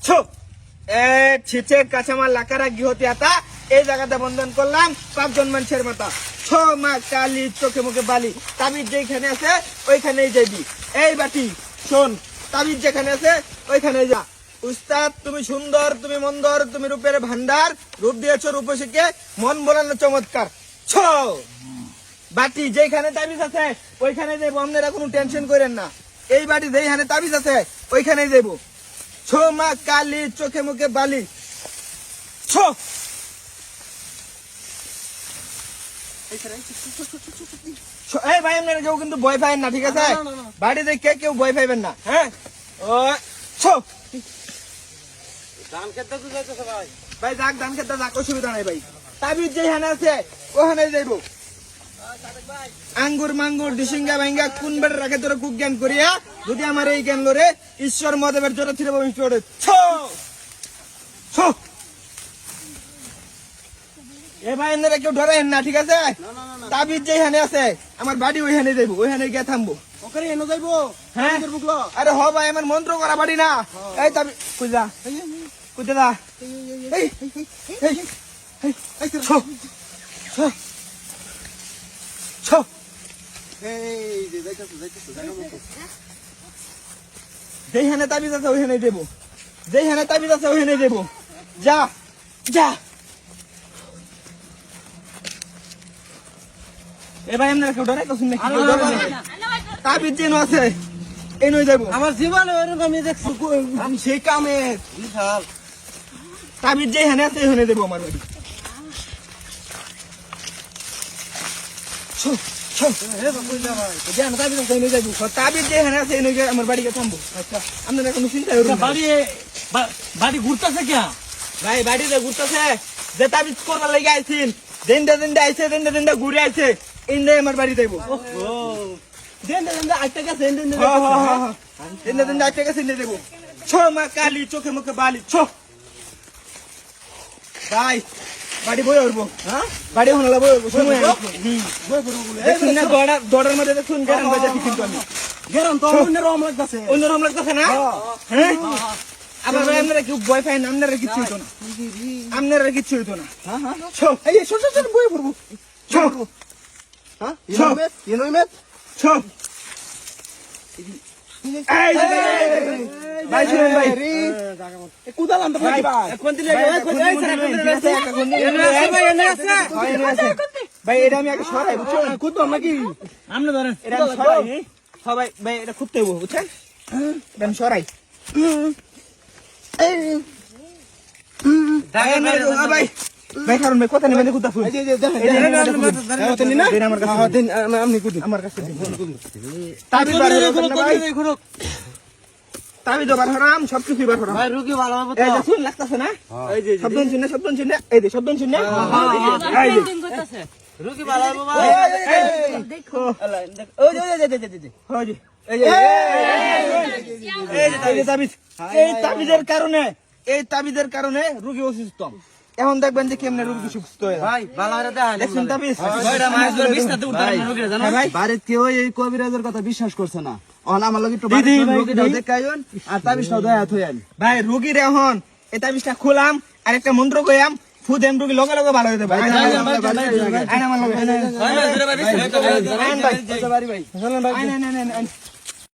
ছো ছিচে কাঁচামাল লাকারা গৃহতি আতা এই জায়গাতে বন্ধন করলাম 5 জন মানুষের মতো। ছো মা কালী চোখে মুখে বালি, তাবিজ যেখানে আছে ওইখানেই যাবি। এই বাটি শোন, তাবিজ যেখানে আছে ওইখানে যা। উস্তাদ তুমি সুন্দর, তুমি মন্দর, তুমি রূপের ভান্ডার, রূপ দিয়েছো রূপসীকে, মন বোলানো চমৎকার। ছো বাটি যেখানে তাবিজ আছে ওইখানে যাবো, আপনারা কোনো টেনশন করেন না। এই বাটি যেখানে তাবিজ আছে ওইখানেই যাবো। ছো মা কালী চোখে মুখে বালি। ছো এই ভাই আপনারা কেউ কিন্তু ভয় পাবেন না, ঠিক আছে? বাড়িতে কেউ ভয় পাইবেন না, হ্যাঁ? ও ছো ধান খেতে তো যাইতেছে ভাই। ভাই যাক, ধান খেতে যাক, অসুবিধা নাই ভাই। তাবিজ যেখানে আছে ওখানে যাইবো। আঙ্গুর মাঙ্গুর ডিসিঙ্গা ভাঙ্গা কোন বেড়ে রাখে তোরা কুক জ্ঞান করিয়া যদি আমার এই জ্ঞান লরে ঈশ্বর মদেবের জোরে ছিল ভবিষ্যৎ। ছো ছো এ ভাই এনারা কেউ ধরেন না, ঠিক আছে? তাবিজ যেখানে আছে আমার বাড়ি ওইখানে যাইবো, ওইখানে গিয়ে থামবো। ওখানে এনে যাইবো। হ্যাঁ আরে হ ভাই, আমার মন্ত্র করা বাড়ি না। এই তাবিজ কুজা কুজা দা এই এই এই ছো ছো ছো এই যে যাইতেছে যেখানে তাবিজ আছে ওইখানে দেবো, যেখানে তাবিজ আছে ওইখানে দেবো। যা যা এ ভাই আপনারা কেউ ডরাই করছেন নাকি? কেউ ডরে না। তাবিজ যেন আছে এই নই যাবো। আমার জীবনে ওরকম আমি দেখছি। আমি সেই কামে বিশাল তাবিজ যেখানে আছে ওইখানে দেবো আমার বাড়ি। ছো ছো হে বাপুই যা ভাই। যেখানে তাবিজ আছে ওইখানে যাবো। তাবিজ যেখানে আছে ওইখানে আমার বাড়িকে থামবো। আচ্ছা আপনারা কোনো চিন্তা করুন না। বাড়ি ঘুরতেছে কে? ভাই বাড়িতে ঘুরতেছে, যে তাবিজ করবার লেগে আইছেন, দিনটা আইছে, দিনটা ঘুরে আইছে, ইন্দে আমার বাড়ি যাইবো। দিনটা আটটা গেছে। দিনটা আইতে গেছে ইন্দে দেবো। ছো মা কালী চোখে মুখে বালি। ছো ভাই বাড়ি বই উঠবো, হ্যাঁ বাড়ি হনলা বই উঠবো। সময় বই করবো বলে। দেখুন না দড়ার মধ্যে দেখুন গেরান বাজাচ্ছি কিন্তু আমি। গেরাম তো অন্যরকম লাগতেছে। অন্যরকম লাগতেছে না? হ্যাঁ আবার ভাই আপনারা কেউ ভয় পাই না, আপনারা কিচ্ছু হইতো না, আপনারা কিচ্ছু হইতো না। ছো এই শোন বই করবো। ছো হ্যাঁ ছো ইনোইমেট ছো এই যে ভাই শুনেন ভাই, কুদালাম তো ভাই। কোন দিলে ভাই এটা আমি আগে সরাই, বুঝছো? কুদলাম নাকি? আপনি ধরেন এটা আমি সরাই সবাই ভাই, এটা খুঁজতে হইব, বুঝছেন? এটা আমি সরাই। ভাই ভাই কারণ ভাই কথা নেই, মানে কুদা ফুল আমার কাছে, আমার কাছে তাবিজ বার হরাম, সবকিছু বার হরাম। ভাই রুগী ভালো হবে এই তো। যে শুন লাগতাছে না? এই যে শব্দ শুনে এই যে শব্দ শুনে এই যে রুগী ভালো হবে ভাই। দেখো ওই যে এই যে এই যে তাবিজ, এই তাবিজের কারণে রোগী অসুস্থ। এখন দেখবেন যে কেমনে রোগী সুস্থ হয়ে যায়। ভাই ভালো করে দেখাই দেখছেন তাবিজ? ভাইরা মাছ ধরে বিছনাতে উঠতাম রুগীরা জানো? হ্যাঁ ভাই, বাড়ির কেউ এই কবিরাজের কথা বিশ্বাস করছে না। অন আমার লগে একটু দিদি, ভাই, রোগীটাও দিদি। দেখাইন আর তাবিজটাও দেয়া থইন। ভাই রোগীর এখন এই তাবিজটা খোলাম আর একটা মন্ত্র কইয়াম, ফু দেম, রোগী লগে লগে ভালো হয়ে যাবে। আইন আমার লগে, ভাই ধরে ভাই বিছনাতে আইন ভাই, বাড়ি ভাই আইন আইন আইন আইন